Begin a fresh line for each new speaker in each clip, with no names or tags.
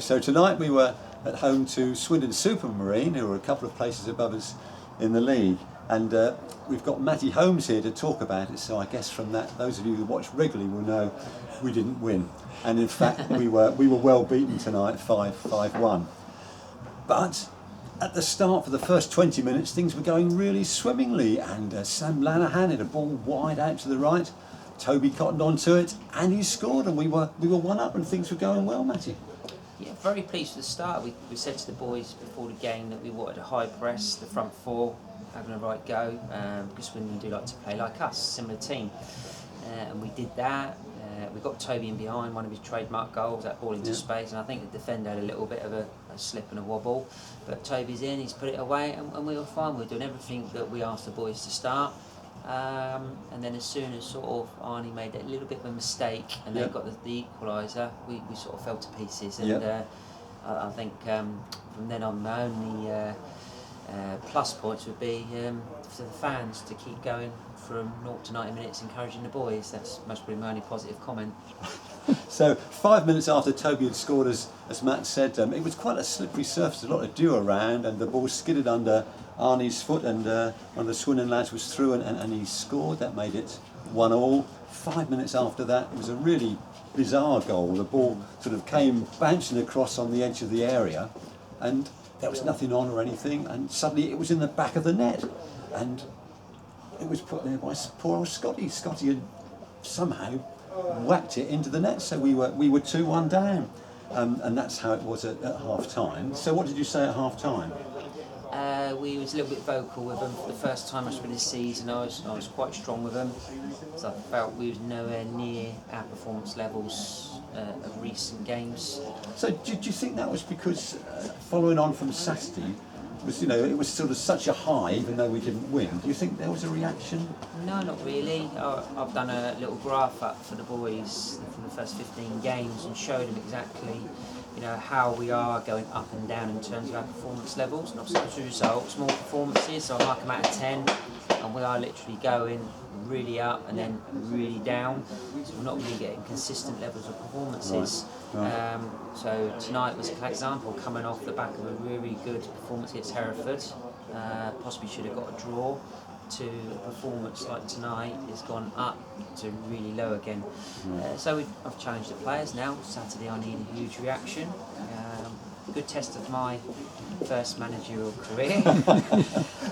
So tonight we were at home to Swindon Supermarine, who are a couple of places above us in the league, and we've got Matty Holmes here to talk about it. So I guess from that, those of you who watch regularly will know we didn't win, and in fact we were well beaten tonight, 5-1. But at the start, for the first 20 minutes, things were going really swimmingly, and Sam Lanahan had a ball wide out to the right. Toby cottoned onto it, and he scored, and we were one up, and things were going well, Matty.
Yeah, very pleased with the start. We said to the boys before the game that we wanted a high press, the front four having a right go, because Swindon do like to play like us, similar team. And we did that. We got Toby in behind, one of his trademark goals, that ball into space, and I think the defender had a little bit of a slip and a wobble. But Toby's in, he's put it away, and we were fine. We were doing everything that we asked the boys to start. And then as soon as sort of Arnie made a little bit of a mistake and they got the equaliser, we sort of fell to pieces. And I think from then on, my only plus points would be for the fans to keep going from 0 to 90 minutes, encouraging the boys. That's most probably my only positive comment.
So 5 minutes after Toby had scored, as Matt said, it was quite a slippery surface, a lot of dew around, and the ball skidded under Arnie's foot, and one of the Swindon lads was through and he scored. That made it 1-1. 5 minutes after that, it was a really bizarre goal. The ball sort of came bouncing across on the edge of the area, and there was nothing on or anything, and suddenly it was in the back of the net, and it was put there by poor old Scotty. Scotty had somehow whacked it into the net, so we were 2-1 down, and that's how it was at half time. So what did you say at half time?
We was a little bit vocal with them for the first time actually this season. I was quite strong with them, so I felt we was nowhere near our performance levels of recent games.
So did you think that was because following on from Saturday, it was sort of such a high, even though we didn't win? Do you think there was a reaction?
No, not really. I've done a little graph up for the boys for the first 15 games and showed them exactly how we are going up and down in terms of our performance levels, not so much results, small performances. So I mark them out of 10, and we are literally going really up and then really down. So we're not really getting consistent levels of performances. Right. So tonight was an example, coming off the back of a really good performance against Hereford. Possibly should have got a draw. To a performance like tonight has gone up to really low again. So I've challenged the players now. Saturday I need a huge reaction. Good test of my first managerial career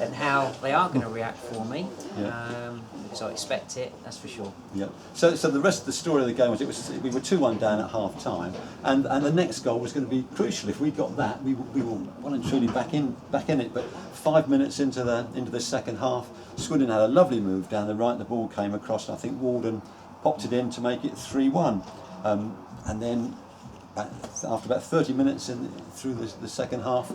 and how they are going to react for me. Because I expect it, that's for sure. Yeah.
So the rest of the story of the game was we were 2-1 down at half time, and the next goal was going to be crucial. If we got that, we were well and truly back in it. But 5 minutes into the second half, Swindon had a lovely move down the right. The ball came across, and I think Walden popped it in to make it 3-1. And then after about 30 minutes through the second half,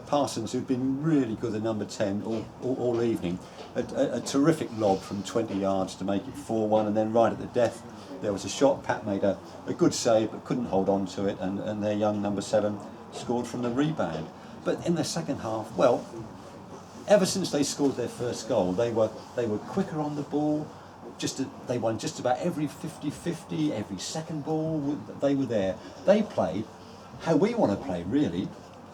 Parsons, who'd been really good at number 10 all evening, a terrific lob from 20 yards to make it 4-1, and then right at the death there was a shot. Pat made a good save but couldn't hold on to it, and their young number 7 scored from the rebound. But in the second half, well, ever since they scored their first goal, they were quicker on the ball. They won just about every 50-50, every second ball, they were there. They played how we want to play, really.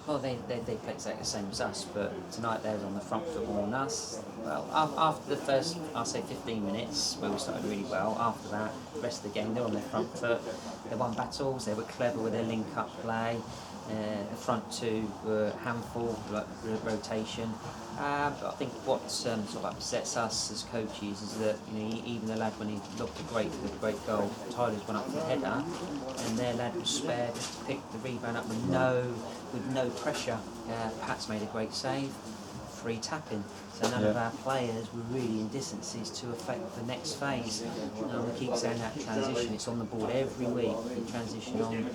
Well, they play exactly the same as us, but tonight they were on the front foot more than us. Well, after the first, I'll say 15 minutes, where we started really well, after that, the rest of the game, they were on their front foot. They won battles, they were clever with their link-up play. The front two were a handful, like rotation. But I think what sort of upsets us as coaches is that even the lad, when he looked a great goal, Tyler's went up for the header, and their lad was spared just to pick the rebound up with no pressure. Pat's made a great save, free tapping. So none of our players were really in distances to affect the next phase. We keep saying that transition, it's on the board every week. You transition on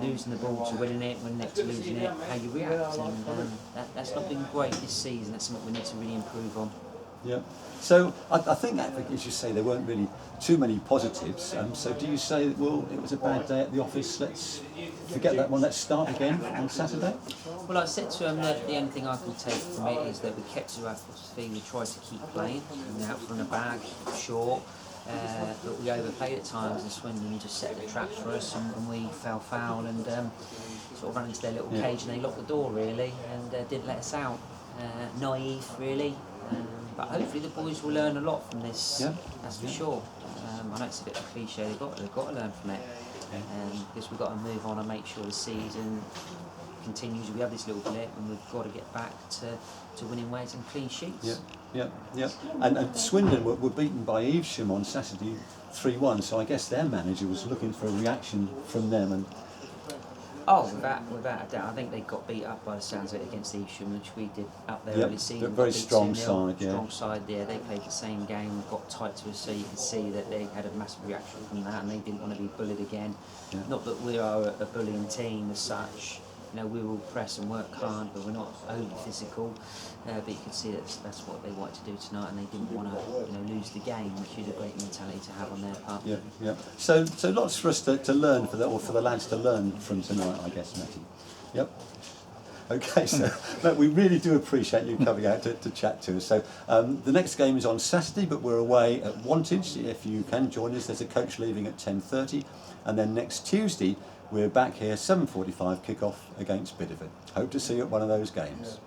losing the ball to winning it to losing it, how you react. And that's not been great this season. That's something we need to really improve on.
Yeah. So I think that, as you say, there weren't really too many positives. So do you say, well, it was a bad day at the office, let's forget that one, let's start again on Saturday?
Well, I said to him that the only thing I can take from it is that we kept to our philosophy, we tried to keep playing, out from the back, short, but we overplayed at times, and Swindon just set the traps for us, and we fell foul, and sort of ran into their little
Yeah.
cage and they locked the door really and didn't let us out. Naive really, but hopefully the boys will learn a lot from this.
Yeah.
That's for sure. I know it's a bit of a cliche. They've got to learn from it, because we've got to move on and make sure the season continues. We have this little blip, and we've got to get back to winning ways and clean sheets.
Yeah. And Swindon were beaten by Evesham on Saturday 3-1. So I guess their manager was looking for a reaction from them. And
Oh, without a doubt. I think they got beat up by the sounds of it against Evesham, which we did up there early season.
Very
Got beat
strong
2-0.
side, yeah.
Strong side, yeah. They played the same game, got tight to us, so you can see that they had a massive reaction from that, and they didn't want to be bullied again.
Yeah.
Not that we are a bullying team as such. You know, we will press and work hard, but we're not overly physical. But you can see that's what they wanted to do tonight, and they didn't want to lose the game, which is a great mentality to have on their part.
Yeah. So lots for us to learn or for the lads to learn from tonight, I guess, Matty. Yep. Okay, so look, we really do appreciate you coming out to chat to us. So the next game is on Saturday, but we're away at Wantage. If you can join us, there's a coach leaving at 10:30, and then next Tuesday we're back here 7:45 kick-off against Bideford. Hope to see you at one of those games.